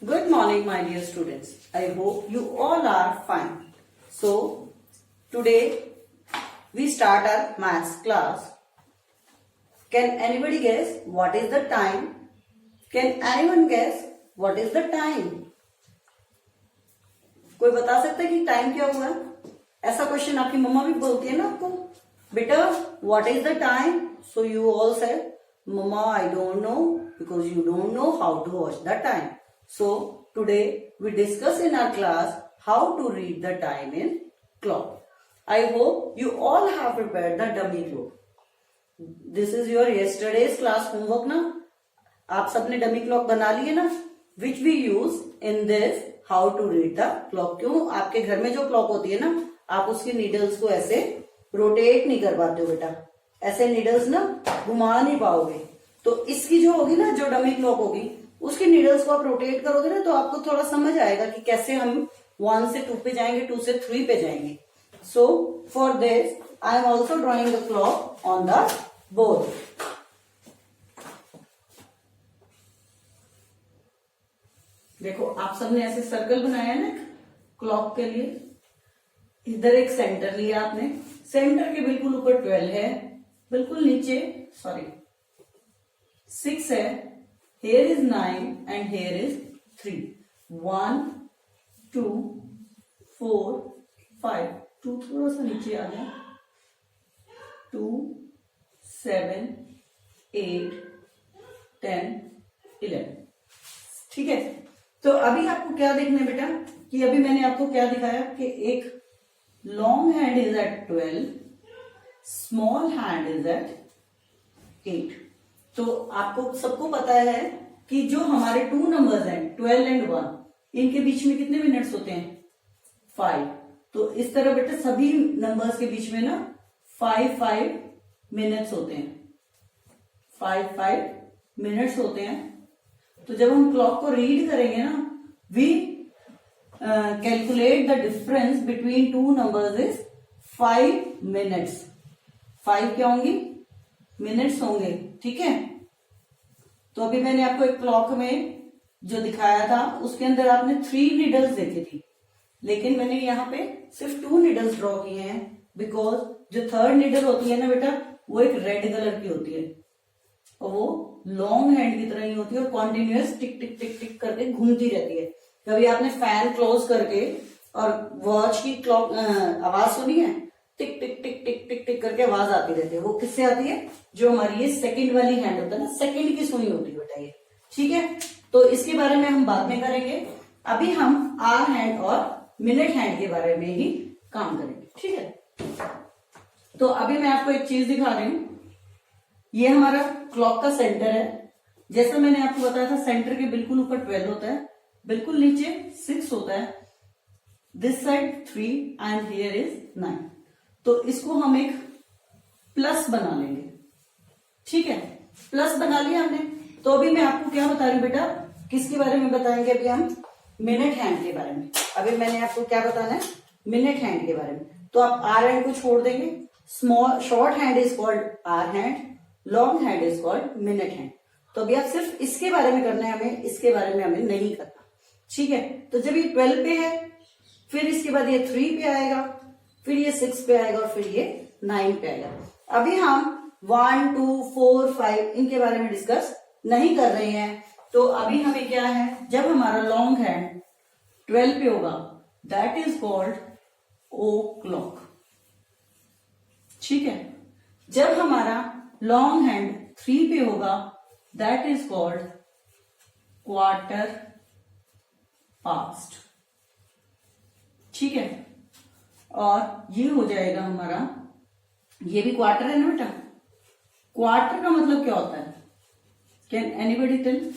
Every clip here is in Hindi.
Good morning, my dear students. I hope you all are fine. So, today we start our maths class. Can anybody guess what is the time? Can anyone guess what is the time? कोई बता सकता है कि टाइम क्या हुआ? ऐसा क्वेश्चन आपकी मम्मा भी बोलती है ना आपको, बेटा what is the time? So you all say, Mama, I don't know, because you don't know how to watch the time. So today we discuss in our class how to read the time in clock. I hope you all have prepared the dummy clock. This is your yesterday's class homework ना. आप सबने डमी क्लॉक बना ली है ना, which we use in this how to read the clock. क्यों? आपके घर में जो क्लॉक होती है ना, आप उसकी नीडल्स को ऐसे रोटेट नहीं कर पाते हो बेटा, ऐसे नीडल्स ना घुमा नहीं पाओगे. तो इसकी जो होगी ना, जो डमी क्लॉक होगी, उसकी नीडल्स को आप रोटेट करोगे ना, तो आपको थोड़ा समझ आएगा कि कैसे हम 1 से 2 पे जाएंगे, 2 से 3 पे जाएंगे. So for this I am also drawing the clock on the board. देखो आप सबने ऐसे सर्कल बनाया है ना क्लॉक के लिए. इधर एक सेंटर लिया आपने, सेंटर के बिल्कुल ऊपर 12 है, बिल्कुल नीचे 6 है, here is 9 and here is 3. 1 2 4 5, 2 थोड़ा सा नीचे आ गया, 2 7 8 10 11. ठीक है. तो अभी आपको क्या देखना है बेटा, कि अभी मैंने आपको क्या दिखाया कि एक long hand is at 12, small hand is at 8. तो आपको सबको पता है कि जो हमारे 2 नंबर्स हैं 12 एंड 1, इनके बीच में कितने मिनट्स होते हैं? 5. तो इस तरह बेटा सभी नंबर्स के बीच में ना 5 मिनट्स होते हैं, 5 मिनट्स होते हैं. तो जब हम क्लॉक को रीड करेंगे ना, we calculate the difference between 2 numbers is 5 minutes. 5 क्या होंगी? मिनट्स होंगे. ठीक है. तो अभी मैंने आपको एक क्लॉक में जो दिखाया था, उसके अंदर आपने 3 नीडल्स देखी थी, लेकिन मैंने यहाँ पे सिर्फ 2 नीडल्स ड्रॉ किए हैं, बिकॉज जो थर्ड नीडल होती है ना बेटा, वो एक रेड कलर की होती है और वो लॉन्ग हैंड की तरह ही होती है और कॉन्टिन्यूअस टिक टिक टिक टिक करके घूमती रहती है. कभी आपने फैन क्लोज करके और वॉच की क्लॉक आवाज सुनी है? टिक टिक टिक टिक टिक टिक करके आवाज आती रहती है. वो किससे आती है? जो हमारी ये सेकंड वाली हैंड होता है ना, सेकंड की सुई होती है बेटा ये. ठीक है. तो इसके बारे में हम बाद में करेंगे. अभी हम आवर हैंड और मिनट हैंड के बारे में ही काम करेंगे. ठीक है. तो अभी मैं आपको एक चीज दिखा रही हूं. ये हमारा क्लॉक का सेंटर है. जैसा मैंने आपको बताया था, सेंटर के बिल्कुल ऊपर 12 होता है, बिल्कुल नीचे 6 होता है, this side 3 and here is 9. तो इसको हम एक प्लस बना लेंगे. ठीक है. प्लस बना लिया हमने. तो अभी मैं आपको क्या बता रही हूं बेटा, किसके बारे में बताएंगे? अभी हम मिनट हैंड के बारे में. अभी मैंने आपको क्या बताना है? मिनट हैंड के बारे में. तो आप आर हैंड को छोड़ देंगे. Small short hand is called hour hand, long hand is called minute hand. तो अभी आप सिर्फ इसके बारे में करना है, हमें इसके बारे में हमें नहीं करना. ठीक है. तो जब ये 12 पे है, फिर इसके बाद ये 3 पे आएगा, फिर ये 6 पे आएगा और फिर ये 9 पे आएगा. अभी हम 1 2 4 5 इनके बारे में डिस्कस नहीं कर रहे हैं. तो अभी हमें क्या है, जब हमारा लॉन्ग हैंड 12 पे होगा, that is called o'clock. ठीक है. जब हमारा लॉन्ग हैंड 3 पे होगा, that is called quarter past. ठीक है. और ये हो जाएगा हमारा, ये भी क्वार्टर है ना बेटा. क्वार्टर का मतलब क्या होता है? Can anybody tell?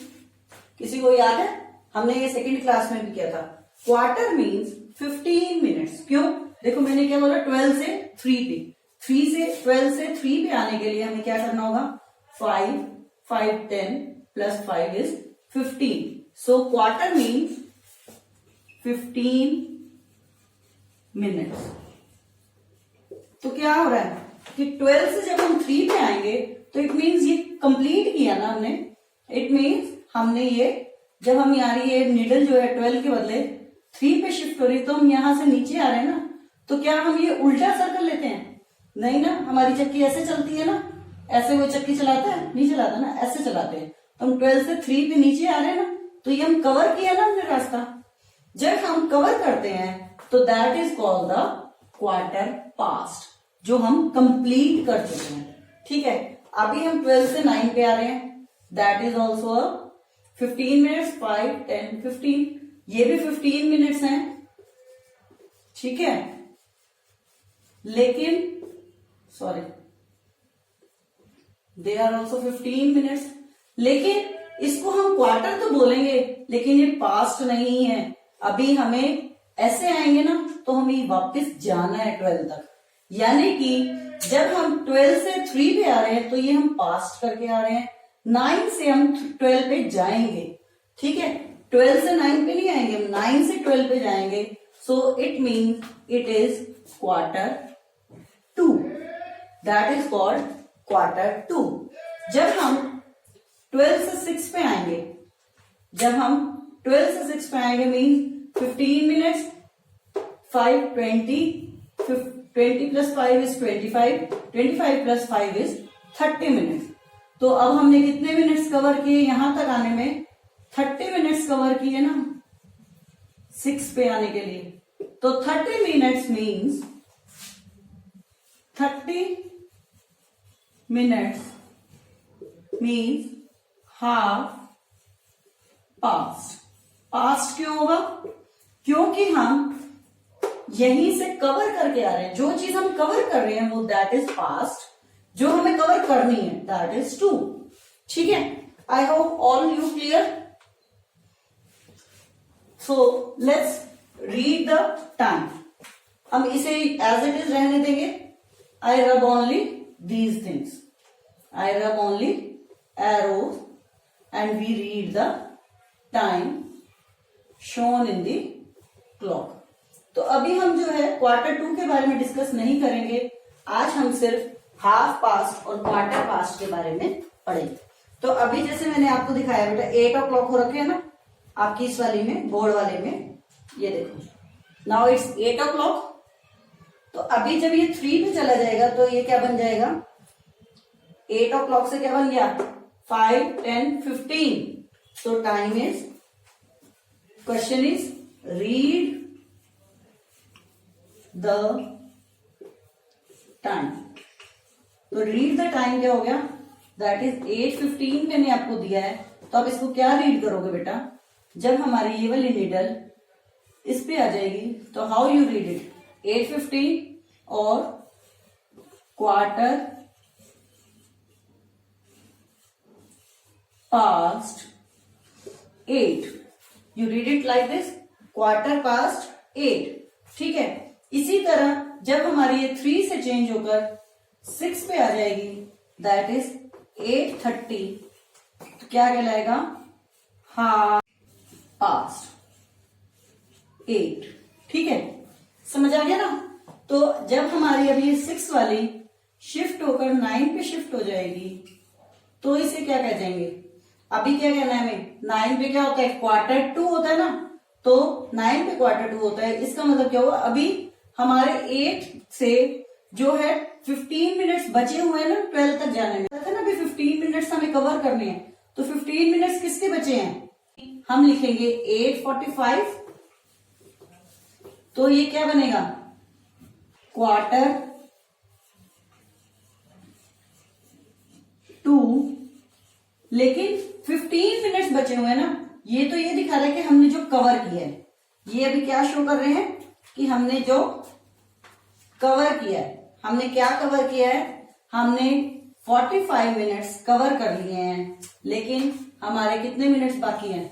किसी को याद है? हमने ये सेकंड क्लास में भी किया था. Quarter means 15 minutes. क्यों? देखो मैंने क्या बोला, 12 से 3 पे. 12 से 3 पे आने के लिए हमें क्या करना होगा? 5 5 10 plus 5 is 15. So quarter means 15 minutes. तो क्या हो रहा है कि 12 से जब हम 3 पे आएंगे तो इट मीन्स ये कंप्लीट किया ना हमने. इट मीन्स हमने ये जब हम ये निडल जो है 12 के बदले 3 पे शिफ्ट हो रही, तो हम यहां से नीचे आ रहे हैं ना, तो क्या हम ये उल्टा सर्कल लेते हैं? नहीं ना, हमारी चक्की ऐसे चलती है ना, ऐसे वो चक्की चलाता है? नहीं चलाता ना, ऐसे चलाते हैं। तो हम 12 से 3 पे नीचे आ रहे हैं ना, तो ये हम कवर किया ना हमने रास्ता। जब हम कवर करते हैं तो that is called the quarter past, जो हम कंप्लीट कर चुके हैं। ठीक है, अभी हम 12 से 9 पे आ रहे हैं, दैट इज ऑल्सो 15 मिनट्स, 5, 10, 15, ये भी 15 मिनट्स हैं। ठीक है, लेकिन sorry, they are also 15 minutes, लेकिन इसको हम क्वार्टर तो बोलेंगे, लेकिन ये पास्ट नहीं है। अभी हमें ऐसे आएंगे ना, तो हमें वापस जाना है 12 तक, यानी कि जब हम 12 से 3 पे आ रहे हैं तो ये हम पास्ट करके आ रहे हैं, 9 से हम 12 पे जाएंगे। ठीक है, 12 से 9 पे नहीं आएंगे, हम 9 से 12 पे जाएंगे। So it means it is quarter 2, that is called quarter 2। जब हम 12 से 6 पे आएंगे, जब हम 12 से 6 पे आएंगे mean 15 minutes, 5, 20, 20 plus 5 is 25, 25 plus 5 is 30 minutes. तो अब हमने कितने मिनट्स कवर किए यहां तक आने में? 30 मिनट्स कवर किए ना 6 पे आने के लिए। तो 30 minutes means 30 minutes means half past. Past क्यों होगा? क्योंकि हम यहीं से कवर करके आ रहे हैं, जो चीज हम कवर कर रहे हैं वो दैट इज पास्ट, जो हमें कवर करनी है दैट इज 2। ठीक है, I hope all you clear. So let's read the time. हम इसे एज इट इज रहने देंगे। आई rub only these things, I rub only arrows and we read the time shown in the clock. तो अभी हम जो है क्वार्टर 2 के बारे में डिस्कस नहीं करेंगे, आज हम सिर्फ हाफ पास्ट और क्वार्टर पास्ट के बारे में पढ़ेंगे। तो अभी जैसे मैंने आपको दिखाया बेटा 8 o'clock हो रखे है ना आपकी इस वाली में, बोर्ड वाले में, ये देखो नाउ इट्स 8 o'clock। तो अभी जब ये 3 पे चला जाएगा तो ये क्या बन जाएगा? 8 o'clock से क्या बन गया? 5, 10, 15। तो time is, question is read the time. तो रीड द टाइम क्या हो गया? दैट इज 8:15 मैंने आपको दिया है। तो आप इसको क्या रीड करोगे बेटा? जब हमारी ये वाली नीडल इस पे आ जाएगी तो हाउ यू रीड इट? 8:15 और quarter past 8, you read it like this, quarter past 8। ठीक है, इसी तरह जब हमारी ये 3 से चेंज होकर 6 पे आ जाएगी दैट इज 8:30, तो क्या कहलाएगा? Half past 8। ठीक है, समझ आ गया ना? तो जब हमारी अभी 6 वाली शिफ्ट होकर 9 पे शिफ्ट हो जाएगी तो इसे क्या कह जाएंगे? अभी क्या कहना है हमें? 9 पे क्या होता है? क्वार्टर 2 होता है ना, तो 9 पे क्वार्टर 2 होता है। इसका मतलब क्या हुआ? अभी हमारे 8 से जो है 15 मिनट्स बचे हुए हैं ना 12 तक जाने में, था ना अभी 15 मिनट्स हमें कवर करने हैं। तो 15 मिनट्स किसके बचे हैं? हम लिखेंगे 8:45। तो ये क्या बनेगा? क्वार्टर 2, लेकिन 15 मिनट्स बचे हुए हैं ना, ये तो ये दिखा रहा है कि हमने जो कवर किया है। ये अभी क्या शो कर रहे हैं कि हमने जो कवर किया है। हमने क्या कवर किया है? हमने 45 मिनट्स कवर कर लिए हैं, लेकिन हमारे कितने मिनट्स बाकी हैं?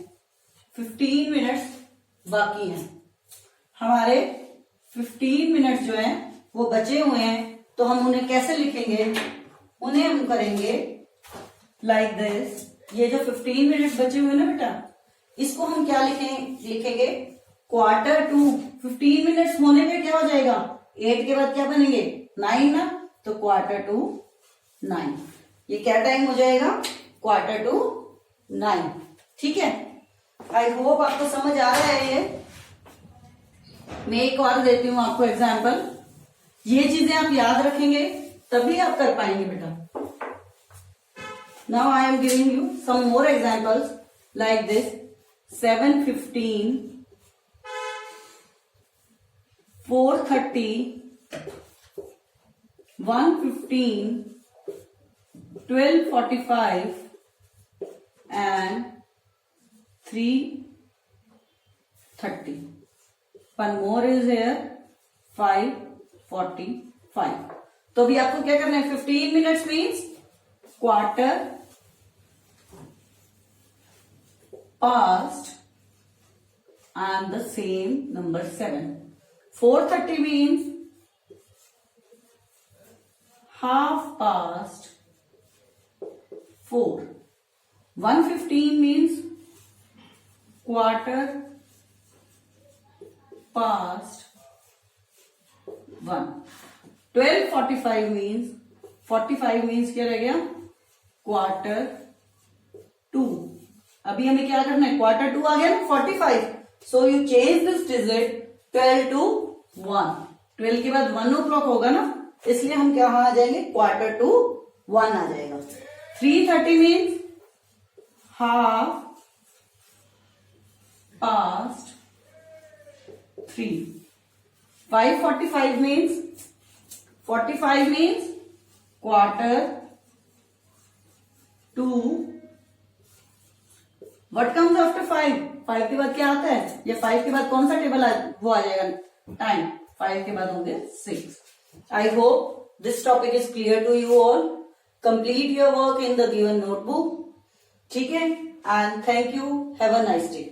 15 मिनट्स बाकी हैं। हमारे 15 मिनट्स जो हैं वो बचे हुए हैं, तो हम उन्हें कैसे लिखेंगे? उन्हें हम करेंगे लाइक दिस। ये जो 15 मिनट्स बचे हुए हैं ना बेटा, इसको हम क्या लिखेंगे? क्वार्टर 2। 15 मिनट्स होने पे क्या हो जाएगा? 8 के बाद क्या बनेंगे? 9 ना, तो क्वार्टर 2 9। ये क्या टाइम हो जाएगा? क्वार्टर 2 9। ठीक है, आई होप आपको समझ आ रहा है ये। मैं एक और देती हूं आपको एग्जाम्पल। ये चीजें आप याद रखेंगे तभी आप कर पाएंगे बेटा। Now I am giving you some more examples like this. 7:15, 4:30, 1:15, 12:45 and 3:30. One more is here, 5:45. तो अभी आपको क्या करना है? 15 minutes means quarter past and the same number 7. 4:30 means half past 4. 1:15 means quarter past 1. 12:45 means 45 means क्या रह गया? quarter 2. अभी हमें क्या करना है? quarter 2 आ गया ना 45. So you change this digit 12 to 1. 12 के बाद 1 o'clock होगा ना, इसलिए हम क्या आ जाएंगे? quarter to 1 आ जाएगा। 3:30 means half past 3. 5:45 means 45 means quarter to what comes after 5? 5 के बाद क्या आता है? ये 5 के बाद कौन सा टेबल वो आ जाएगा? टाइम। 5 के बाद होंगे 6. I hope this topic is clear to you all. Complete your work in the given notebook. ठीक है, and thank you. Have a nice day.